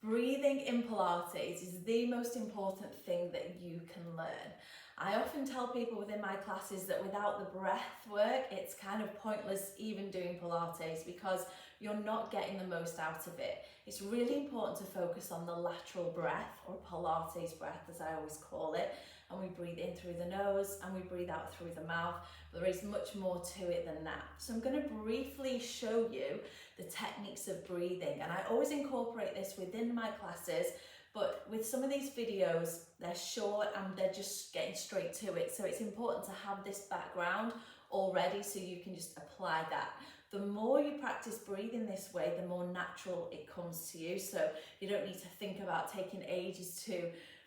Breathing in Pilates is the most important thing that you can learn. I often tell people within my classes that without the breath work, it's kind of pointless even doing Pilates because you're not getting the most out of it. It's really important to focus on the lateral breath, or Pilates breath as I always call it. And we breathe in through the nose and we breathe out through the mouth. But there is much more to it than that. So I'm going to briefly show you the techniques of breathing. And I always incorporate this within my classes, but with some of these videos, they're short and they're just getting straight to it. So it's important to have this background already so you can just apply that. The more you practice breathing this way, the more natural it comes to you. So you don't need to think about taking ages to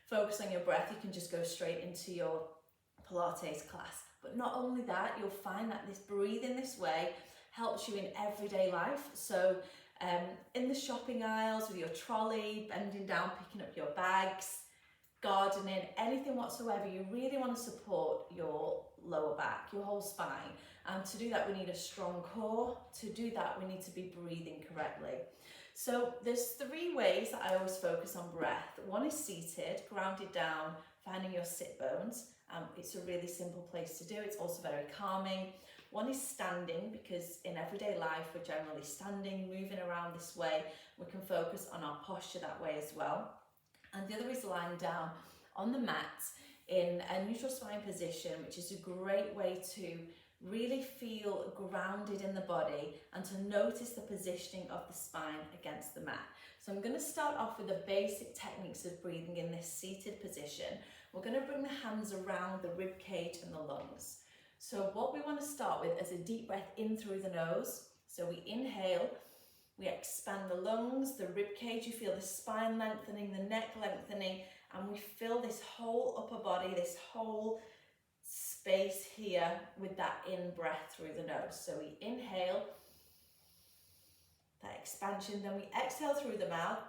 focus on your breath. You can just go straight into your Pilates class. But not only that, you'll find that this breathing this way helps you in everyday life. So in the shopping aisles with your trolley, bending down, picking up your bags, gardening, anything whatsoever, you really want to support your lower back, your whole spine. And to do that, we need a strong core. To do that, we need to be breathing correctly. So there's three ways that I always focus on breath. One is seated, grounded down, finding your sit bones. It's a really simple place to do. It's also very calming. One is standing, because in everyday life, we're generally standing, moving around this way. We can focus on our posture that way as well. And the other is lying down on the mat in a neutral spine position, which is a great way to really feel grounded in the body and to notice the positioning of the spine against the mat. So I'm going to start off with the basic techniques of breathing in this seated position. We're going to bring the hands around the rib cage and the lungs. So what we want to start with is a deep breath in through the nose. So we inhale, we expand the lungs, the rib cage, you feel the spine lengthening, the neck lengthening, and we fill this whole upper body, this whole space here with that in breath through the nose. So we inhale, that expansion, then we exhale through the mouth,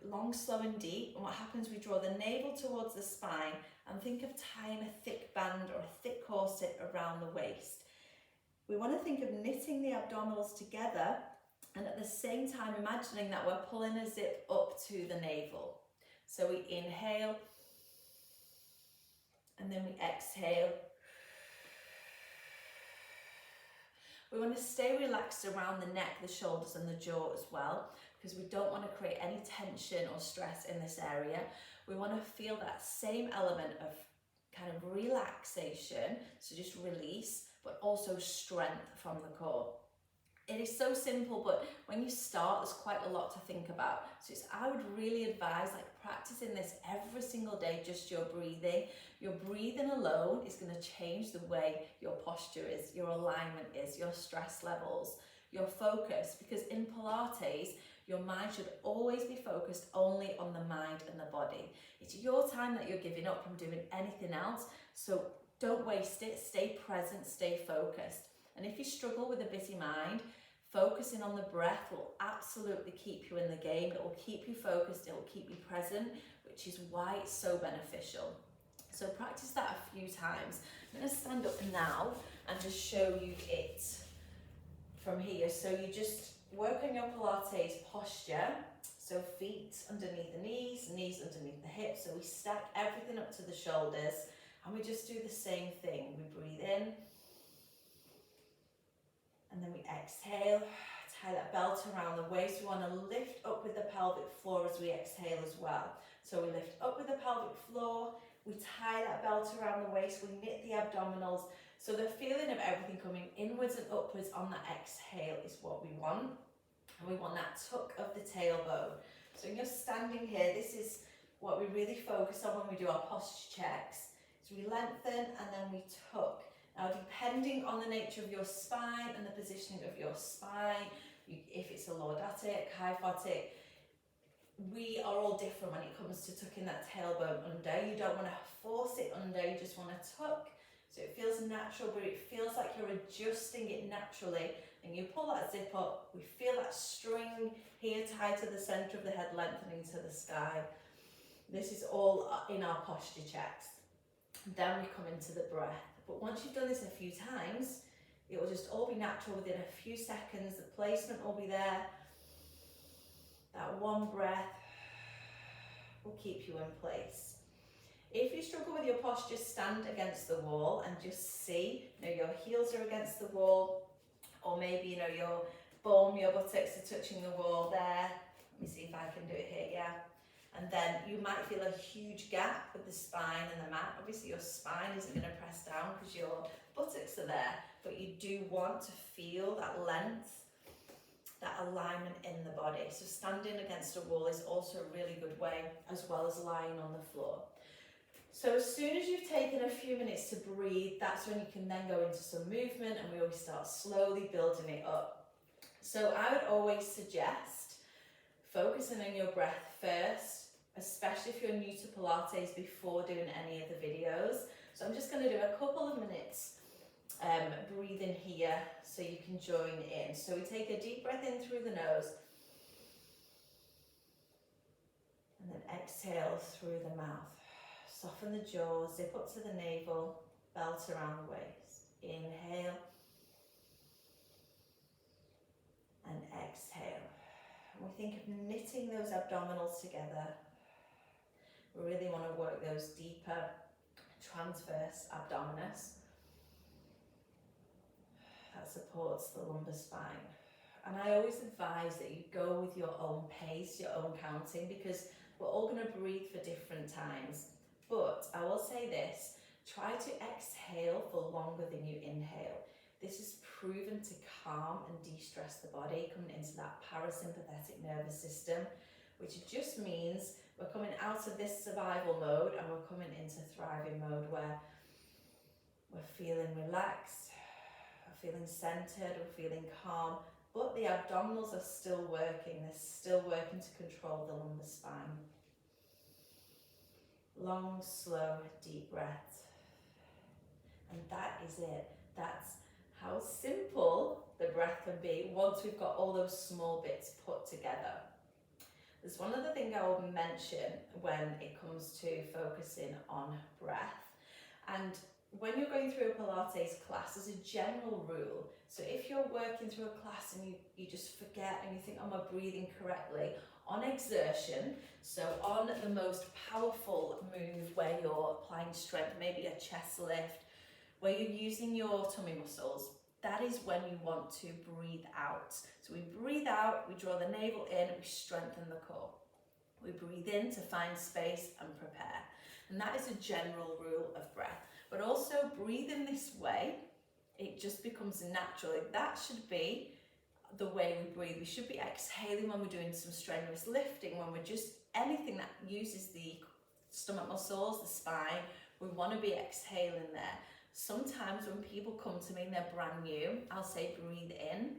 long, slow and deep. And what happens, we draw the navel towards the spine and think of tying a thick band or a thick corset around the waist. We want to think of knitting the abdominals together and at the same time imagining that we're pulling a zip up to the navel. So we inhale and then we exhale. We want to stay relaxed around the neck, the shoulders and the jaw as well, because we don't want to create any tension or stress in this area. We want to feel that same element of kind of relaxation, so just release, but also strength from the core. It is so simple, but when you start, there's quite a lot to think about. So I would really advise practicing this every single day, just your breathing. Your breathing alone is going to change the way your posture is, your alignment is, your stress levels, your focus. Because in Pilates, your mind should always be focused only on the mind and the body. It's your time that you're giving up from doing anything else. So don't waste it. Stay present, stay focused. And if you struggle with a busy mind, focusing on the breath will absolutely keep you in the game. It will keep you focused, it will keep you present, which is why it's so beneficial. So practice that a few times. I'm going to stand up now and just show you it from here. So you just work on your Pilates posture. So feet underneath the knees, knees underneath the hips. So we stack everything up to the shoulders and we just do the same thing. We breathe in. And then we exhale, tie that belt around the waist. We want to lift up with the pelvic floor as we exhale as well. So we lift up with the pelvic floor, we tie that belt around the waist, we knit the abdominals. So the feeling of everything coming inwards and upwards on that exhale is what we want. And we want that tuck of the tailbone. So when you're standing here, this is what we really focus on when we do our posture checks. So we lengthen and then we tuck. Now, depending on the nature of your spine and the positioning of your spine, if it's a lordotic, kyphotic, we are all different when it comes to tucking that tailbone under. You don't want to force it under, you just want to tuck. So it feels natural, but it feels like you're adjusting it naturally. And you pull that zip up, we feel that string here tied to the center of the head, lengthening to the sky. This is all in our posture checks. Then we come into the breath. But once you've done this a few times, it will just all be natural within a few seconds. The placement will be there. That 1 long breath will keep you in place. If you struggle with your posture, stand against the wall and just see, your heels are against the wall, or maybe, your bum, your buttocks are touching the wall there. Let me see if I can do it here, yeah. And then you might feel a huge gap with the spine and the mat. Obviously your spine isn't going to press down because your buttocks are there, but you do want to feel that length, that alignment in the body. So standing against a wall is also a really good way, as well as lying on the floor. So as soon as you've taken a few minutes to breathe, that's when you can then go into some movement, and we always start slowly building it up. So I would always suggest focusing on your breath first, especially if you're new to Pilates, before doing any of the videos. So I'm just going to do a couple of minutes breathing here so you can join in. So we take a deep breath in through the nose and then exhale through the mouth. Soften the jaw, zip up to the navel, belt around the waist. Inhale and exhale. And we think of knitting those abdominals together. We really want to work those deeper transverse abdominis. That supports the lumbar spine. And I always advise that you go with your own pace, your own counting, because we're all going to breathe for different times. But I will say this, try to exhale for longer than you inhale. This is proven to calm and de-stress the body, coming into that parasympathetic nervous system, which just means we're coming out of this survival mode and we're coming into thriving mode, where we're feeling relaxed, we're feeling centered, we're feeling calm, but the abdominals are still working. They're still working to control the lumbar spine. Long, slow, deep breath. And that is it. That's how simple the breath can be once we've got all those small bits put together. There's one other thing I will mention when it comes to focusing on breath. And when you're going through a Pilates class, as a general rule, so if you're working through a class and you just forget and you think, am I breathing correctly? On exertion, so on the most powerful move where you're applying strength, maybe a chest lift, where you're using your tummy muscles, that is when you want to breathe out. So we breathe out, we draw the navel in, we strengthen the core. We breathe in to find space and prepare. And that is a general rule of breath. But also breathing this way, it just becomes natural. That should be the way we breathe. We should be exhaling when we're doing some strenuous lifting, when we're just anything that uses the stomach muscles, the spine, we want to be exhaling there. Sometimes when people come to me and they're brand new, I'll say breathe in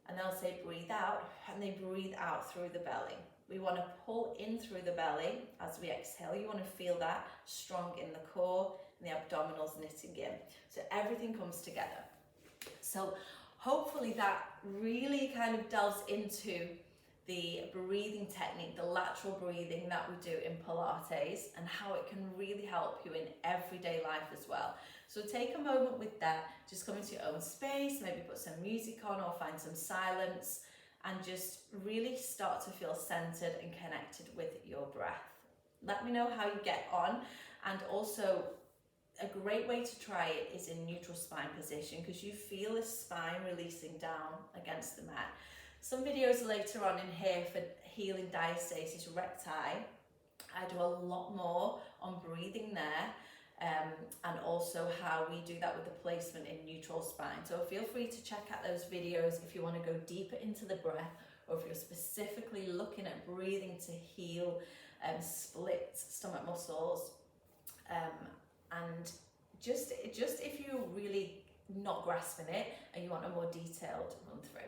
and they'll say breathe out, and they breathe out through the belly. We want to pull in through the belly as we exhale. You want to feel that strong in the core and the abdominals knitting in. So everything comes together. So hopefully that really kind of delves into the breathing technique, the lateral breathing that we do in Pilates, and how it can really help you in everyday life as well. So take a moment with that, just come into your own space, maybe put some music on or find some silence, and just really start to feel centered and connected with your breath. Let me know how you get on, and also a great way to try it is in neutral spine position, because you feel the spine releasing down against the mat. Some videos later on in here for healing diastasis recti. I do a lot more on breathing there, and also how we do that with the placement in neutral spine. So feel free to check out those videos if you want to go deeper into the breath, or if you're specifically looking at breathing to heal split stomach muscles. And just if you're really not grasping it and you want a more detailed run through.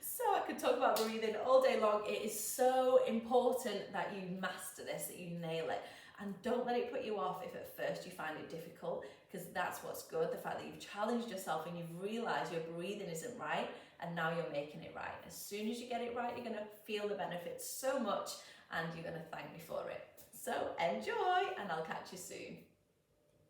So I could talk about breathing all day long. It is so important that you master this, that you nail it. And don't let it put you off if at first you find it difficult, because that's what's good, the fact that you've challenged yourself and you've realised your breathing isn't right, and now you're making it right. As soon as you get it right, you're going to feel the benefits so much, and you're going to thank me for it. So enjoy, and I'll catch you soon.